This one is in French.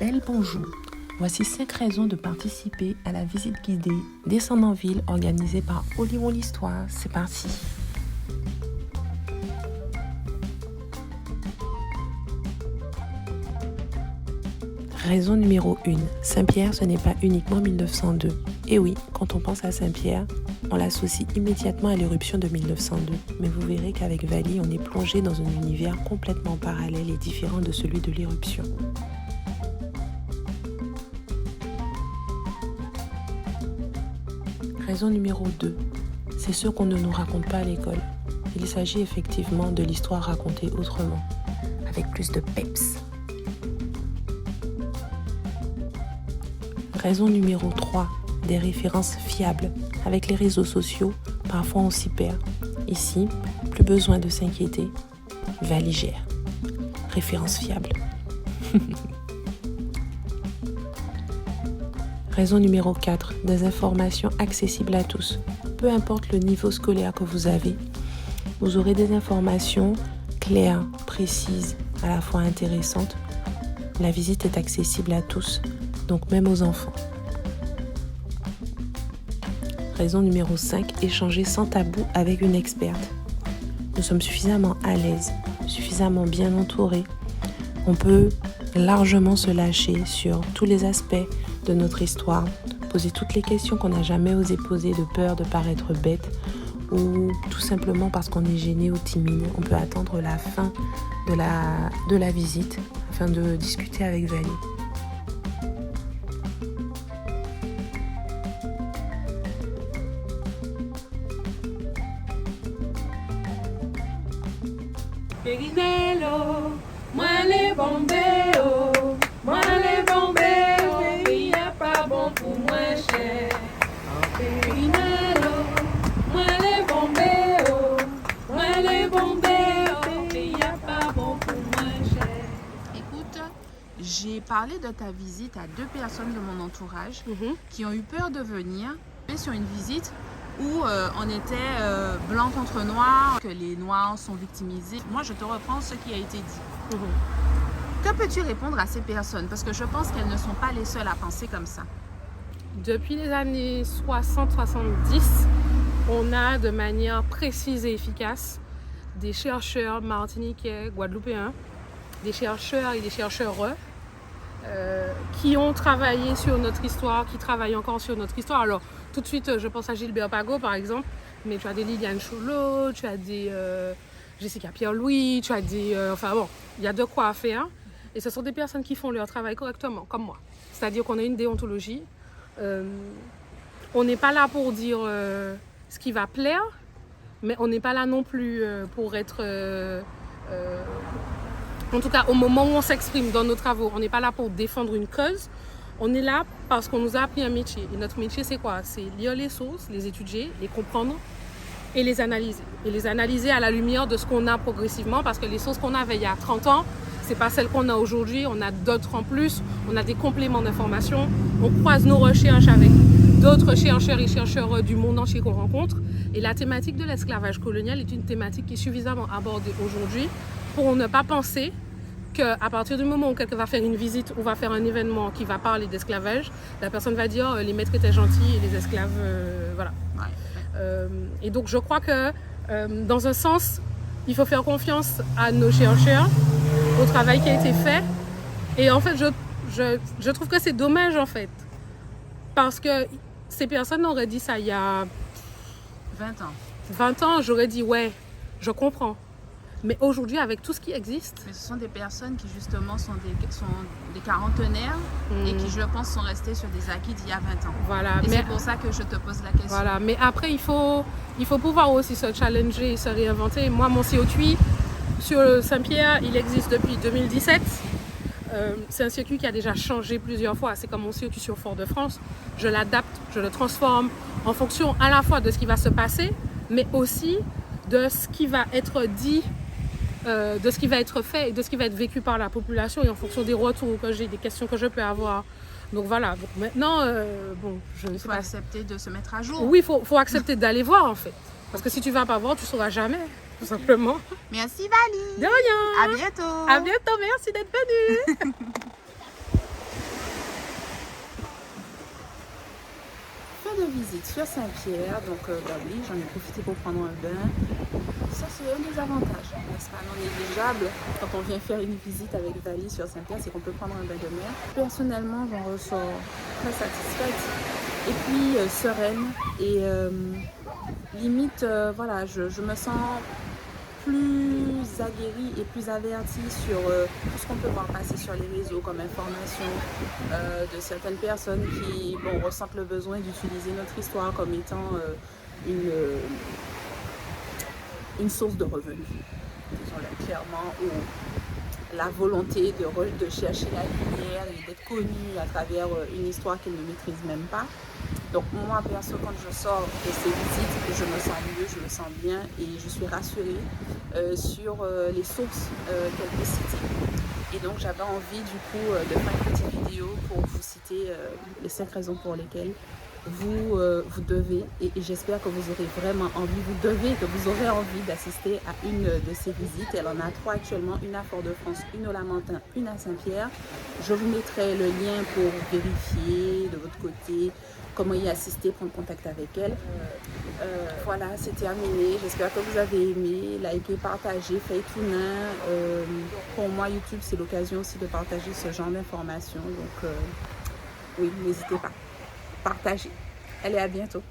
belle bonjour. Voici 5 raisons de participer à la visite guidée Descendants-Ville organisée par Olivon l'Histoire. C'est parti. Raison numéro 1. Saint-Pierre, ce n'est pas uniquement 1902. Et oui, quand on pense à Saint-Pierre, on l'associe immédiatement à l'éruption de 1902. Mais vous verrez qu'avec Vali, on est plongé dans un univers complètement parallèle et différent de celui de l'éruption. Raison numéro 2. C'est ce qu'on ne nous raconte pas à l'école. Il s'agit effectivement de l'histoire racontée autrement, avec plus de peps. Raison numéro 3, des références fiables. Avec les réseaux sociaux, parfois on s'y perd. Ici, plus besoin de s'inquiéter. Vali gère. Références fiables. Raison numéro 4, des informations accessibles à tous. Peu importe le niveau scolaire que vous avez, vous aurez des informations claires, précises, à la fois intéressantes. La visite est accessible à tous. Donc même aux enfants. Raison numéro 5, échanger sans tabou avec une experte. Nous sommes suffisamment à l'aise, suffisamment bien entourés. On peut largement se lâcher sur tous les aspects de notre histoire, poser toutes les questions qu'on n'a jamais osé poser de peur de paraître bête ou tout simplement parce qu'on est gêné ou timide. On peut attendre la fin de la visite afin de discuter avec Vali. Périnello, moi les bombéo, il n'y a pas bon pour moins cher. Périnello, moi les bombéo, il n'y a pas bon pour moins cher. Écoute, j'ai parlé de ta visite à 2 personnes de mon entourage qui ont eu peur de venir sur une visite où on était blanc contre noir, que les noirs sont victimisés. Moi, je te reprends ce qui a été dit. Que peux-tu répondre à ces personnes? Parce que je pense qu'elles ne sont pas les seules à penser comme ça. Depuis les années 60-70, on a de manière précise et efficace des chercheurs martiniquais, guadeloupéens, des chercheurs et des chercheurs qui ont travaillé sur notre histoire, qui travaillent encore sur notre histoire. Alors, tout de suite, je pense à Gilbert Pagot, par exemple, mais tu as des Liliane Choulot, tu as des Jessica Pierre-Louis, tu as des... enfin bon, il y a de quoi faire. Et ce sont des personnes qui font leur travail correctement, comme moi. C'est-à-dire qu'on a une déontologie. On n'est pas là pour dire ce qui va plaire, mais on n'est pas là non plus pour être... en tout cas, au moment où on s'exprime dans nos travaux, on n'est pas là pour défendre une cause. On est là parce qu'on nous a appris un métier. Et notre métier, c'est quoi? C'est lire les sources, les étudier, les comprendre et les analyser. Et les analyser à la lumière de ce qu'on a progressivement, parce que les sources qu'on avait il y a 30 ans, c'est pas celles qu'on a aujourd'hui. On a d'autres en plus. On a des compléments d'information. On croise nos recherches avec d'autres chercheurs et chercheurs du monde entier qu'on rencontre. Et la thématique de l'esclavage colonial est une thématique qui est suffisamment abordée aujourd'hui pour ne pas penser qu'à partir du moment où quelqu'un va faire une visite ou va faire un événement qui va parler d'esclavage, la personne va dire les maîtres étaient gentils et les esclaves, voilà. Et donc je crois que dans un sens, il faut faire confiance à nos chercheurs, au travail qui a été fait. Et en fait, je trouve que c'est dommage en fait, parce que ces personnes auraient dit ça il y a 20 ans. 20 ans, j'aurais dit ouais, je comprends. Mais aujourd'hui, avec tout ce qui existe... Mais ce sont des personnes qui justement sont des quarantenaires et qui, je pense, sont restées sur des acquis d'il y a 20 ans. Voilà, et c'est pour ça que je te pose la question. Voilà, mais après, il faut pouvoir aussi se challenger et se réinventer. Moi, mon circuit sur Saint-Pierre, il existe depuis 2017. C'est un circuit qui a déjà changé plusieurs fois. C'est comme mon circuit sur Fort-de-France. Je l'adapte, je le transforme en fonction à la fois de ce qui va se passer, mais aussi de ce qui va être dit, de ce qui va être fait et de ce qui va être vécu par la population et en fonction des retours que j'ai, des questions que je peux avoir. Donc voilà, donc maintenant, je ne sais pas. Il faut accepter de se mettre à jour. Oui, il faut accepter d'aller voir en fait. Parce que si tu ne vas pas voir, tu ne sauras jamais, tout simplement. Merci Vali. De rien. À bientôt. À bientôt, merci d'être venue. faire de visite sur Saint-Pierre, donc bah oui, j'en ai profité pour prendre un bain. Ça, c'est un des avantages, n'est-ce pas, non négligeable quand on vient faire une visite avec Vali sur Saint-Pierre, c'est qu'on peut prendre un bain de mer. Personnellement, j'en ressors très satisfaite et puis sereine et limite, voilà, je me sens plus aguerrie et plus avertie sur tout ce qu'on peut voir passer sur les réseaux comme information de certaines personnes qui ressentent le besoin d'utiliser notre histoire comme étant une source de revenus, disons-le clairement, ou la volonté de chercher la lumière et d'être connue à travers une histoire qu'ils ne maîtrisent même pas. Donc moi, perso, quand je sors de ces visites, je me sens mieux, je me sens bien et je suis rassurée sur les sources qu'elle peut citer. Et donc j'avais envie du coup de faire une petite vidéo pour vous citer les 5 raisons pour lesquelles vous devez, et j'espère que vous aurez vraiment envie, que vous aurez envie d'assister à une de ces visites. Elle en a 3 actuellement, une à Fort-de-France, une au Lamentin, une à Saint-Pierre. Je vous mettrai le lien pour vérifier de votre côté comment y assister, prendre contact avec elle. Voilà, c'est terminé. J'espère que vous avez aimé. Likez, partagez, faites tout nain. Pour moi, YouTube, c'est l'occasion aussi de partager ce genre d'informations. Donc, oui, n'hésitez pas. Partagez. Allez, à bientôt.